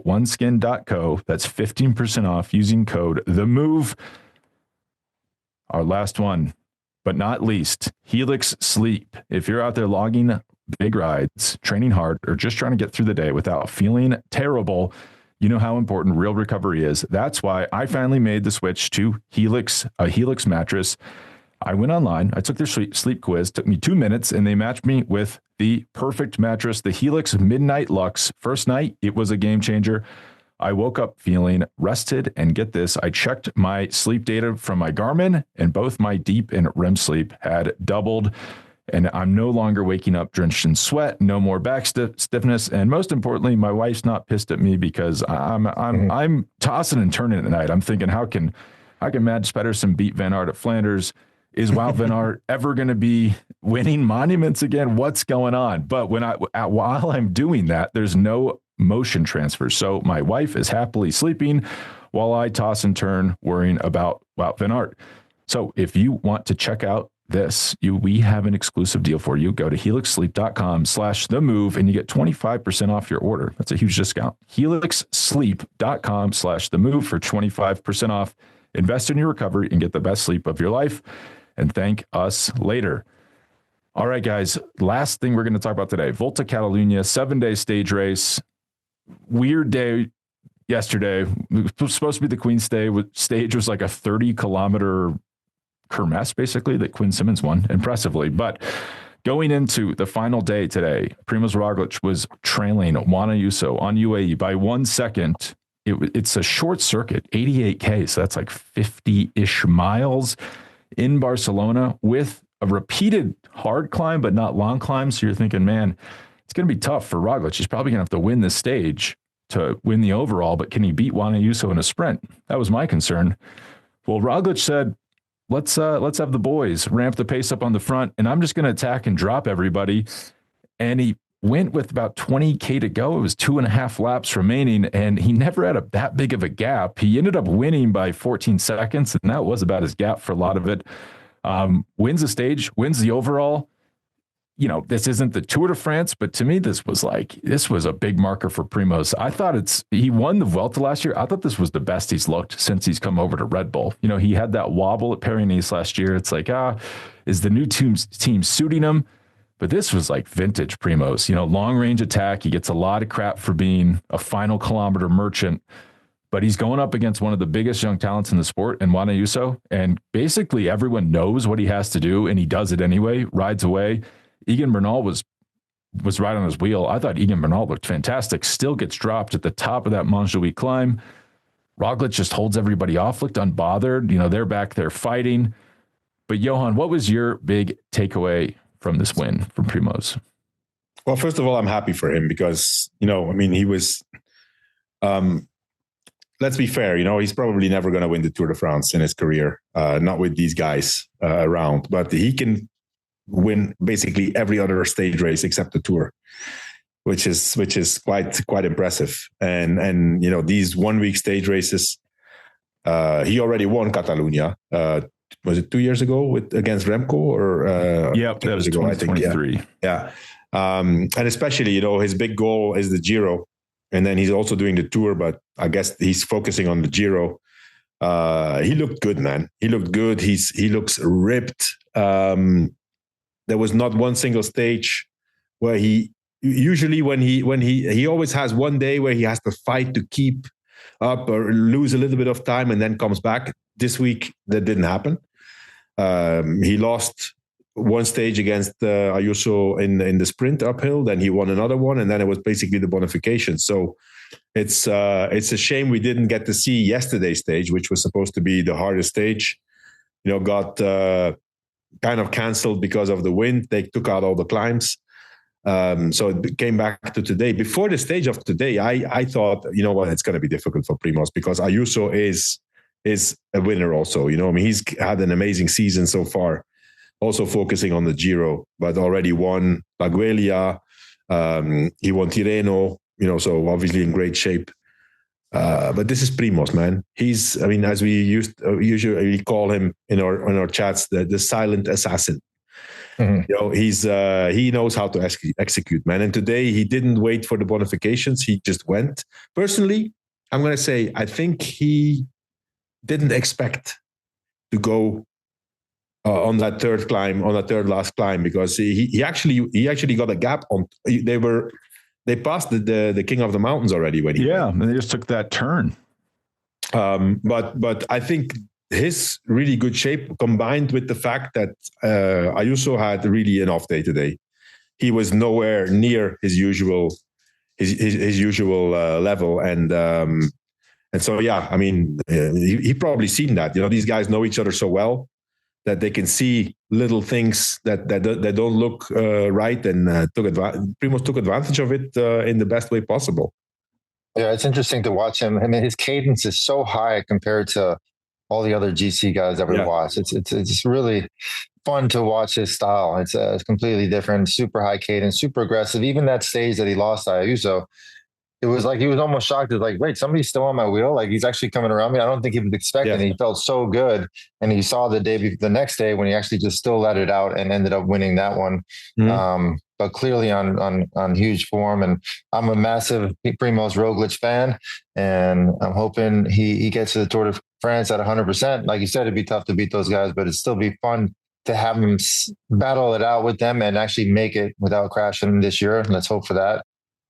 oneskin.co. That's 15% off using code THEMOVE. Our last one, but not least, Helix Sleep. If you're out there logging big rides, training hard, or just trying to get through the day without feeling terrible, you know how important real recovery is. That's why I finally made the switch to Helix, a Helix mattress. I went online, I took their sleep quiz, took me 2 minutes, and they matched me with the perfect mattress, the Helix Midnight Luxe. First night, it was a game changer. I woke up feeling rested, and get this, I checked my sleep data from my Garmin, and both my deep and REM sleep had doubled. And I'm no longer waking up drenched in sweat, no more back stiffness. And most importantly, my wife's not pissed at me because I'm tossing and turning at night. I'm thinking, how can Mads Pedersen beat Van Aert at Flanders? Is Wout Van Aert ever going to be winning monuments again? What's going on? But while I'm doing that, there's no motion transfer. So my wife is happily sleeping while I toss and turn worrying about Wout Van Aert. So if you want to check out this, we have an exclusive deal for you. Go to helixsleep.com/themove and you get 25% off your order. That's a huge discount. helixsleep.com/themove for 25% off. Invest in your recovery and get the best sleep of your life. And thank us later. All right, guys. Last thing we're going to talk about today. Volta Cataluyna, 7-day stage race. Weird day yesterday. It was supposed to be the Queen stage was like a 30-kilometer kermesse, basically, that Quinn Simmons won impressively. But going into the final day today, Primož Roglič was trailing Juan Ayuso on UAE by 1 second. It's a short circuit, 88K, so that's like 50-ish miles in Barcelona with a repeated hard climb, but not long climb. So you're thinking, man, it's going to be tough for Roglič. He's probably going to have to win this stage to win the overall, but can he beat Juan Ayuso in a sprint? That was my concern. Well, Roglič said, let's have the boys ramp the pace up on the front, and I'm just going to attack and drop everybody. And he went with about 20K to go. It was 2.5 laps remaining, and he never had that big of a gap. He ended up winning by 14 seconds, and that was about his gap for a lot of it. Wins the stage, wins the overall. You know, this isn't the Tour de France, but to me, this was a big marker for Primož. I thought he won the Vuelta last year. I thought this was the best he's looked since he's come over to Red Bull. You know, he had that wobble at Paris-Nice last year. It's like, is the new team suiting him? But this was like vintage Primož, you know, long range attack. He gets a lot of crap for being a final kilometer merchant, but he's going up against one of the biggest young talents in the sport in Juan Ayuso. And basically everyone knows what he has to do, and he does it anyway, rides away. Egan Bernal was right on his wheel. I thought Egan Bernal looked fantastic, still gets dropped at the top of that Montjuïc climb. Roglič just holds everybody off, looked unbothered. You know, they're back there fighting. But Johan, what was your big takeaway from this win from Primož? Well, first of all, I'm happy for him because, you know, I mean, he was, let's be fair, you know, he's probably never going to win the Tour de France in his career, not with these guys around, but he can win basically every other stage race except the Tour, which is quite impressive. And you know, these 1 week stage races, he already won Catalunya. Was it 2 years ago against Remco or? Yep, that was 2023. Yeah. And especially, you know, his big goal is the Giro, and then he's also doing the Tour, but I guess he's focusing on the Giro. He looked good, man. He looked good. He looks ripped. There was not one single stage where he always has one day where he has to fight to keep up or lose a little bit of time and then comes back. This week that didn't happen. He lost one stage against Ayuso in the sprint uphill, then he won another one, and then it was basically the bonification. So it's a shame we didn't get to see yesterday's stage, which was supposed to be the hardest stage. You know, got kind of cancelled because of the wind. They took out all the climbs. So it came back to today. Before the stage of today, I thought, you know what, it's going to be difficult for Primož because Ayuso is a winner also. You know, I mean, he's had an amazing season so far, also focusing on the Giro, but already won La Guelia. He won Tirreno, you know, so obviously in great shape. But this is Primož, man. He's, I mean, as we usually call him in our chats, the silent assassin. Mm-hmm. You know, he knows how to execute, man. And today he didn't wait for the bonifications. He just went. Personally, I'm going to say, I think he didn't expect to go on that third last climb, because he actually got a gap on. They passed the King of the Mountains already when he went. And they just took that turn. But I think his really good shape combined with the fact that Ayuso had really an off day today. He was nowhere near his usual level, and so yeah, I mean, he probably seen that. You know, these guys know each other so well. that they can see little things that don't look right, and Primož took advantage of it in the best way possible. Yeah, it's interesting to watch him. I mean, his cadence is so high compared to all the other GC guys that we watch. It's really fun to watch his style. It's completely different, super high cadence, super aggressive. Even that stage that he lost to Ayuso, it was like he was almost shocked. It's like, wait, somebody's still on my wheel. Like he's actually coming around me. I don't think he was expecting it. He felt so good. And he saw the next day when he actually just still let it out and ended up winning that one. Mm-hmm. But clearly on huge form. And I'm a massive Primož Roglič fan. And I'm hoping he gets to the Tour de France at 100%. Like you said, it'd be tough to beat those guys, but it'd still be fun to have him battle it out with them and actually make it without crashing this year. Let's hope for that.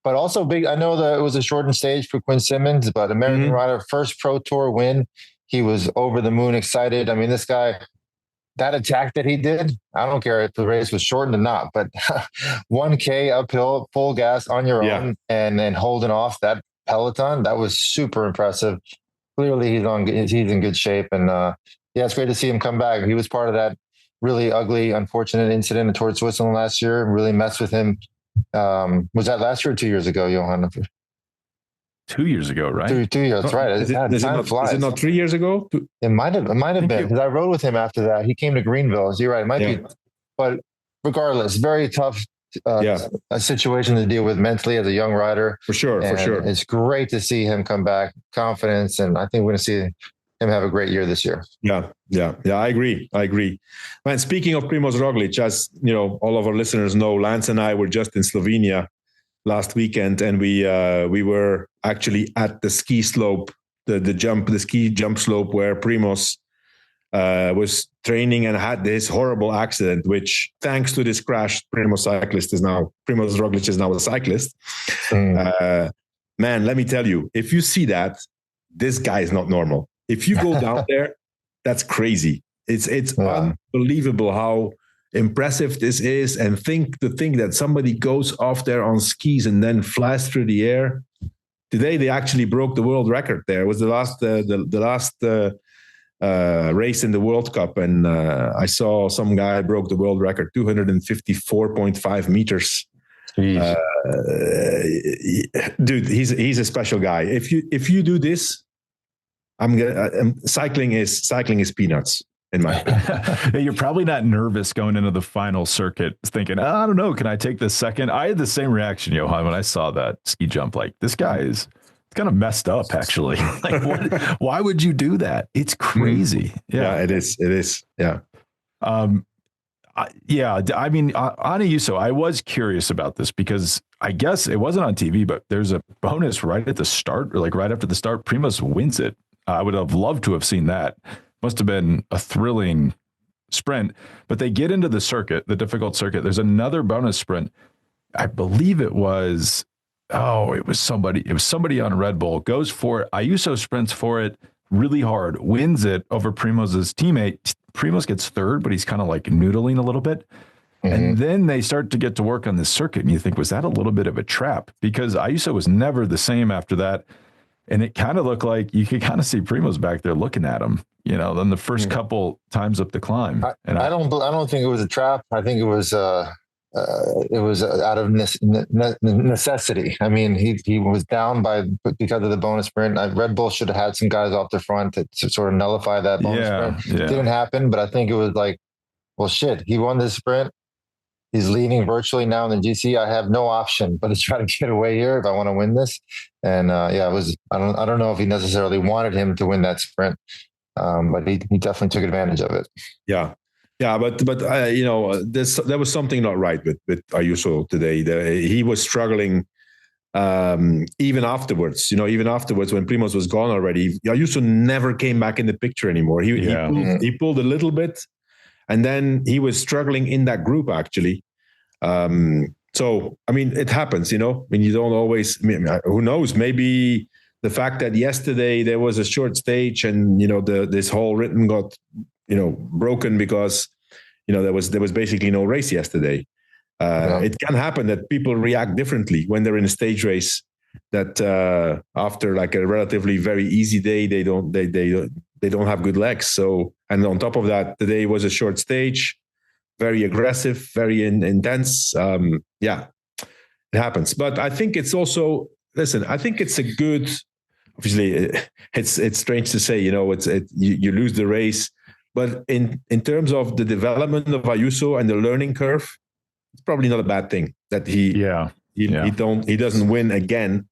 But also big, I know that it was a shortened stage for Quinn Simmons, but American rider, first Pro Tour win. He was over the moon excited. I mean, this guy, that attack that he did, I don't care if the race was shortened or not, but 1K uphill, full gas on your own, and then holding off that peloton, that was super impressive. Clearly he's in good shape. And it's great to see him come back. He was part of that really ugly, unfortunate incident towards Switzerland last year, really messed with him. Was that last year or 2 years ago, Johan? 2 years ago, right? 2 years, that's right. Is it not 3 years ago? It might have been, because I rode with him after that. He came to Greenville. You're right. It might be, but regardless, very tough a situation to deal with mentally as a young rider. For sure. It's great to see him come back, confidence, and I think we're going to see him have a great year this year. Yeah. I agree. Man, speaking of Primož Roglič, as you know, all of our listeners know, Lance and I were just in Slovenia last weekend, and we were actually at the ski slope, the ski jump slope where Primož was training and had this horrible accident, which thanks to this crash, Primož Roglič is now a cyclist. Man, let me tell you, if you see that, this guy is not normal. If you go down there, that's crazy. It's unbelievable how impressive this is. And think that somebody goes off there on skis and then flies through the air. Today they actually broke the world record. There it was the last race in the World Cup, and I saw some guy broke the world record, 254.5 meters. Dude, he's a special guy. If you do this, cycling is peanuts in my opinion. You're probably not nervous going into the final circuit thinking, I don't know, can I take this second? I had the same reaction, Johan, when I saw that ski jump. Like, this guy is kind of messed up, actually. Like, why would you do that? It's crazy. Yeah, it is. Yeah. I mean, on Ayuso, I was curious about this because I guess it wasn't on TV, but there's a bonus right at the start, or like right after the start, Primož wins it. I would have loved to have seen that. Must have been a thrilling sprint, but they get into the circuit, the difficult circuit. There's another bonus sprint. I believe it was somebody on Red Bull, goes for it. Ayuso sprints for it really hard, wins it over Primož's teammate. Primož gets third, but he's kind of like noodling a little bit. And then they start to get to work on the circuit. And you think, was that a little bit of a trap? Because Ayuso was never the same after that. And it kind of looked like you could kind of see Primož back there looking at him, then the first couple times up the climb. I don't think it was a trap. I think it was out of necessity. I mean, he was down because of the bonus sprint. Red Bull should have had some guys off the front to sort of nullify that bonus sprint. It didn't happen, but I think it was like, well, shit, he won this sprint. He's leading virtually now in the GC. I have no option but to try to get away here if I want to win this. And it was. I don't know if he necessarily wanted him to win that sprint, but he definitely took advantage of it. Yeah, but there was something not right with Ayuso today. He was struggling even afterwards. Even afterwards when Primož was gone already, Ayuso never came back in the picture anymore. He pulled a little bit, and then he was struggling in that group actually. So, I mean, it happens, I mean, you don't always, who knows, maybe the fact that yesterday there was a short stage and, this whole rhythm got, broken because, there was basically no race yesterday. It can happen that people react differently when they're in a stage race, that after like a relatively very easy day, they they don't have good legs. So, and on top of that, today was a short stage, very aggressive, very intense. Yeah, it happens. But I think it's also, listen, I think it's a good, obviously it's strange to say, you know, you lose the race, but in terms of the development of Ayuso and the learning curve, it's probably not a bad thing that he doesn't win again.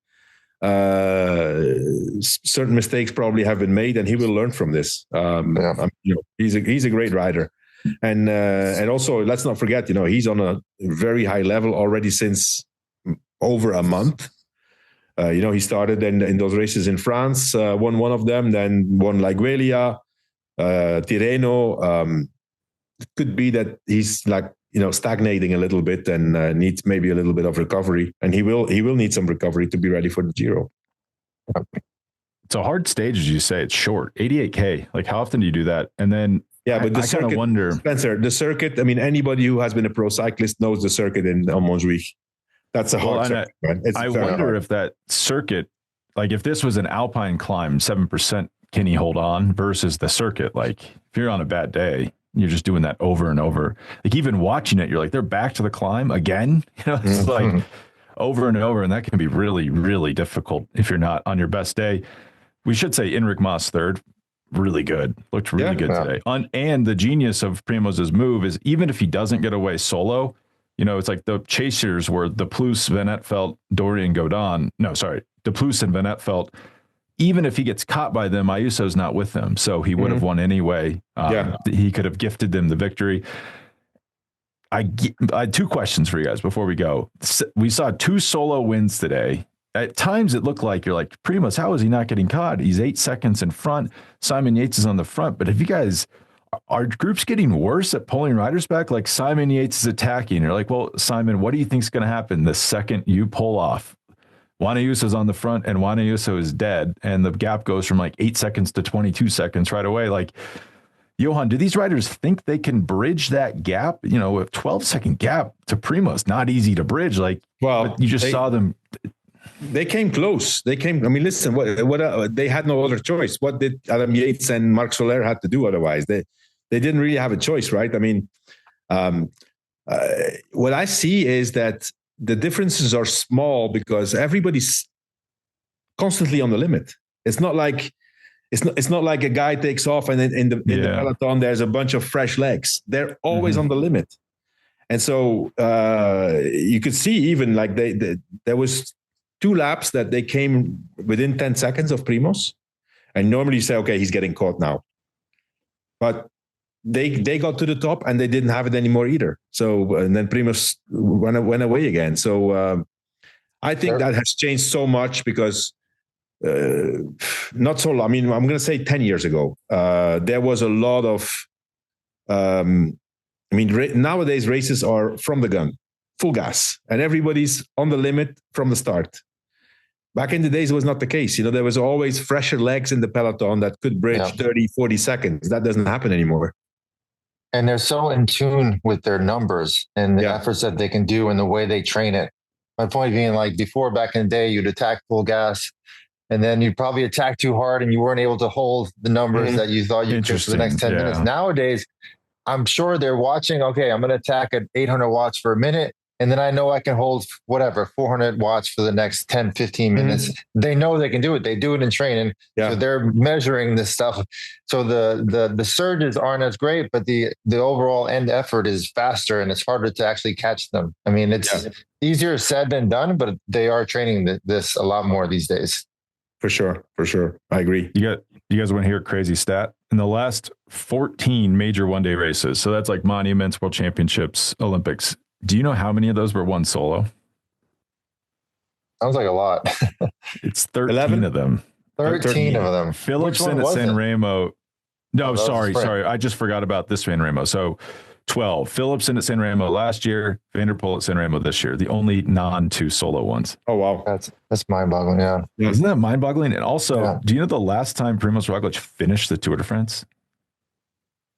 Certain mistakes probably have been made, and he will learn from this. He's a great rider, and also let's not forget, you know, he's on a very high level already since over a month. You know, he started in those races in France, won one of them, then won Lild-Trek, Tirreno. It could be that he's like, you know, stagnating a little bit and needs maybe a little bit of recovery, and he will need some recovery to be ready for the Giro. It's a hard stage, as you say. It's short, 88K. Like, how often do you do that? And then but the circuit, I wonder, Spencer, the circuit. I mean, anybody who has been a pro cyclist knows the circuit in Montjuic. That's a hard circuit, man. I wonder if that circuit, like if this was an alpine climb, 7%, can he hold on versus the circuit? Like if you're on a bad day, you're just doing that over and over. Like even watching it, you're like, they're back to the climb again. You know, it's like over and over. And that can be really, really difficult if you're not on your best day. We should say Enric Mas third, really good. Looked really good today. And the genius of Primož's move is even if he doesn't get away solo, you know, it's like the chasers were De Plus, Van Etvelt, Dorian Godin. No, sorry, De Plus and Van Etvelt. Even if he gets caught by them, Ayuso's not with them, so he would have won anyway. He could have gifted them the victory. I had two questions for you guys before we go. We saw 2 solo wins today. At times, it looked like you're like, Primož, how is he not getting caught? He's 8 seconds in front. Simon Yates is on the front. But if you guys, are groups getting worse at pulling riders back? Like Simon Yates is attacking. You're like, well, Simon, what do you think is going to happen the second you pull off? Juan Ayuso's on the front and Juan Ayuso is dead. And the gap goes from like 8 seconds to 22 seconds right away. Like, Johan, do these riders think they can bridge that gap? You know, a 12-second gap to Primož, not easy to bridge. Like, well, you just saw them. They came close. They came. I mean, listen, what they had no other choice. What did Adam Yates and Marc Soler had to do otherwise? They didn't really have a choice, right? I mean, what I see is that the differences are small because everybody's constantly on the limit. It's not like a guy takes off and in the peloton there's a bunch of fresh legs. They're always on the limit, and so you could see even like there was 2 laps that they came within 10 seconds of Primož, and normally you say, okay, he's getting caught now, but they got to the top and they didn't have it anymore either. So, and then Primož went away again. So I think that has changed so much because not so long. I mean, I'm going to say 10 years ago, there was a lot of, nowadays races are from the gun, full gas, and everybody's on the limit from the start. Back in the days, it was not the case. You know, there was always fresher legs in the peloton that could bridge 30, 40 seconds. That doesn't happen anymore. And they're so in tune with their numbers and the efforts that they can do and the way they train it. My point being, like before, back in the day, you'd attack full gas and then you'd probably attack too hard and you weren't able to hold the numbers that you thought you could for the next 10 minutes. Nowadays, I'm sure they're watching, okay, I'm going to attack at 800 watts for a minute. And then I know I can hold 400 watts for the next 10, 15 minutes. They know they can do it. They do it in training. So they're measuring this stuff. So the surges aren't as great, but the overall end effort is faster and it's harder to actually catch them. I mean, it's easier said than done, but they are training this a lot more these days. For sure. I agree. You guys want to hear a crazy stat? In the last 14 major one-day races, so that's like monuments, world championships, Olympics, do you know how many of those were won solo? Sounds like a lot. It's 13 of them. 13 of them. Philipsen at San Remo. No, sorry. I just forgot about this San Remo. So 12. Philipsen at San Remo last year, Van der Poel at San Remo this year. The only non-2 solo ones. Oh, wow. That's mind-boggling, yeah. Isn't that mind-boggling? And also, do you know the last time Primož Roglič finished the Tour de France?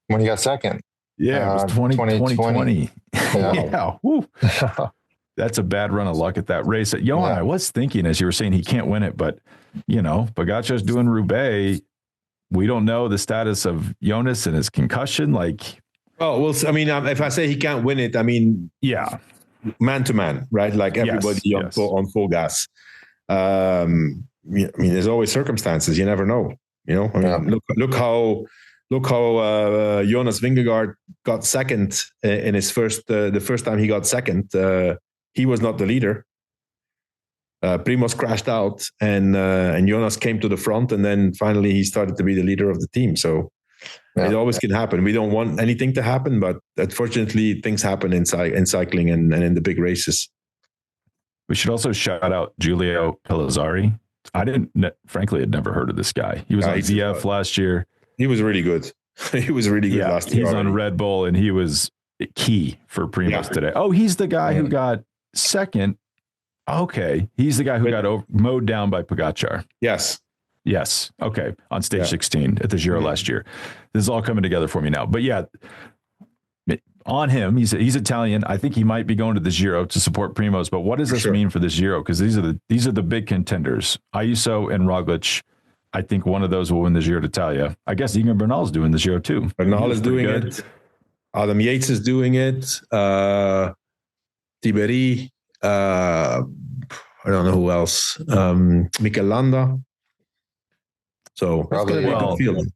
When he got second. Yeah, it was 2020. Yeah. Woo. That's a bad run of luck at that race. Johan, I was thinking as you were saying he can't win it, but, you know, Pogačar's doing Roubaix. we don't know the status of Jonas and his concussion. Like, oh, well, I mean, if I say he can't win it, I mean, yeah, man to man, right? Like everybody on full gas. I mean, there's always circumstances. You never know. You know, I mean, look how Jonas Vingegaard got second in his the first time he got second. He was not the leader. Primož crashed out, and Jonas came to the front, and then finally he started to be the leader of the team. So it always can happen. We don't want anything to happen, but unfortunately, things happen in cycling and in the big races. We should also shout out Giulio Pellizzari. Frankly, had never heard of this guy. He was on VF last year. He was really good. He was really good last year. He's on Red Bull, and he was key for Primož today. Oh, he's the guy who got second. Okay. He's the guy who got mowed down by Pogačar. Yes. Okay. On stage 16 at the Giro last year. This is all coming together for me now. But yeah, on him, he's Italian. I think he might be going to the Giro to support Primož. But what does this mean for this Giro? Because these are the big contenders. Ayuso and Roglič. I think one of those will win the Giro d'Italia. I guess Egan Bernal's doing the Giro too. Bernal is doing it. Adam Yates is doing it. Tiberi. I don't know who else. Mikel Landa. So probably good field.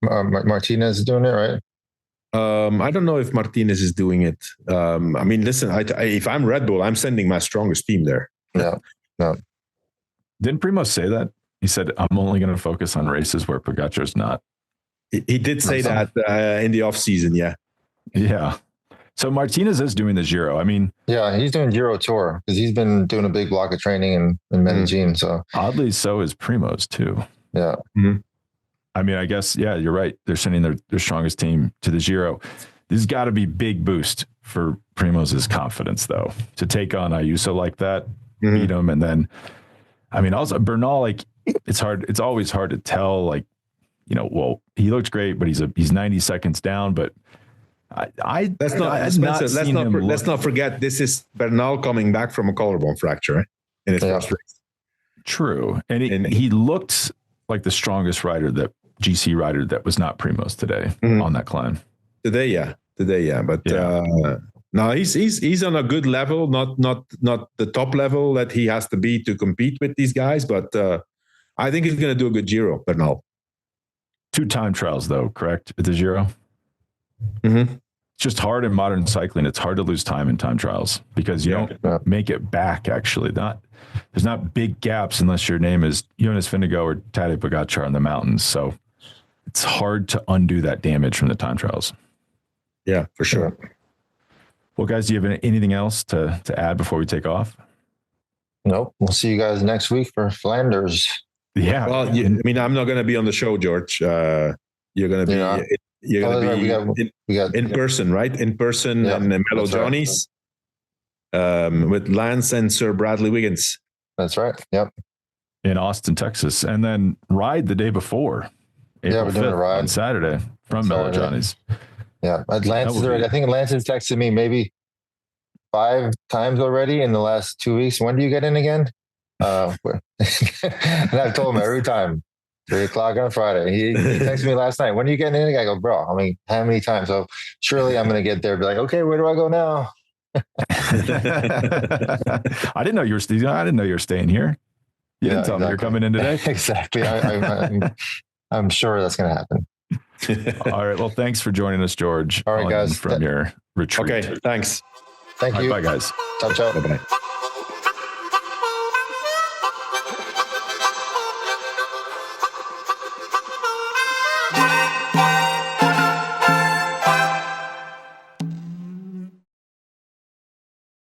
Martinez is doing it, right? I don't know if Martinez is doing it. I mean, listen, if I'm Red Bull, I'm sending my strongest team there. No. Didn't Primož say that? He said, I'm only going to focus on races where Pogačar's not. He did say that in the off season. Yeah. So Martinez is doing the Giro. I mean, he's doing Giro Tour because he's been doing a big block of training in Medellin. So oddly, so is Primož too. Yeah. Mm-hmm. I mean, I guess, you're right. They're sending their strongest team to the Giro. This has got to be big boost for Primož's confidence, though, to take on Ayuso like that, beat him. And then, I mean, also Bernal, like, it's hard. It's always hard to tell, like, well, he looks great, but he's 90 seconds down. But let's not forget, this is Bernal coming back from a collarbone fracture in his first race. True. And he looked like the strongest GC rider that was not Primož today on that climb. Today, yeah. But no, he's on a good level, not the top level that he has to be to compete with these guys. But I think he's going to do a good Giro, Bernal. 2 time trials, though, correct, at the Giro? Mm-hmm. It's just hard in modern cycling. It's hard to lose time in time trials because you don't make it back, actually. There's not big gaps unless your name is Jonas Vingegaard or Tadej Pogačar in the mountains. So it's hard to undo that damage from the time trials. Yeah, for sure. Well, guys, do you have anything else to add before we take off? Nope. We'll see you guys next week for Flanders. Yeah. Well, I mean, I'm not going to be on the show, George. You're going to be in person, right? In person and Mellow Johnny's with Lance and Sir Bradley Wiggins. That's right. Yep. In Austin, Texas. And then ride the day before. We're doing a ride on Saturday from Mellow Johnny's. Yeah. I think Lance has texted me maybe 5 times already in the last 2 weeks. When do you get in again? And I've told him every time, 3:00 on Friday. He texted me last night. When are you getting in? I go, bro, I mean, how many times? So surely I'm going to get there and be like, okay, where do I go now? I didn't know you were staying here. You didn't tell me you're coming in today. Exactly. I'm sure that's going to happen. All right. Well, thanks for joining us, George. All right, guys. From your retreat. Okay. Thanks. Thank you. Bye, guys. Ciao, ciao. Bye-bye.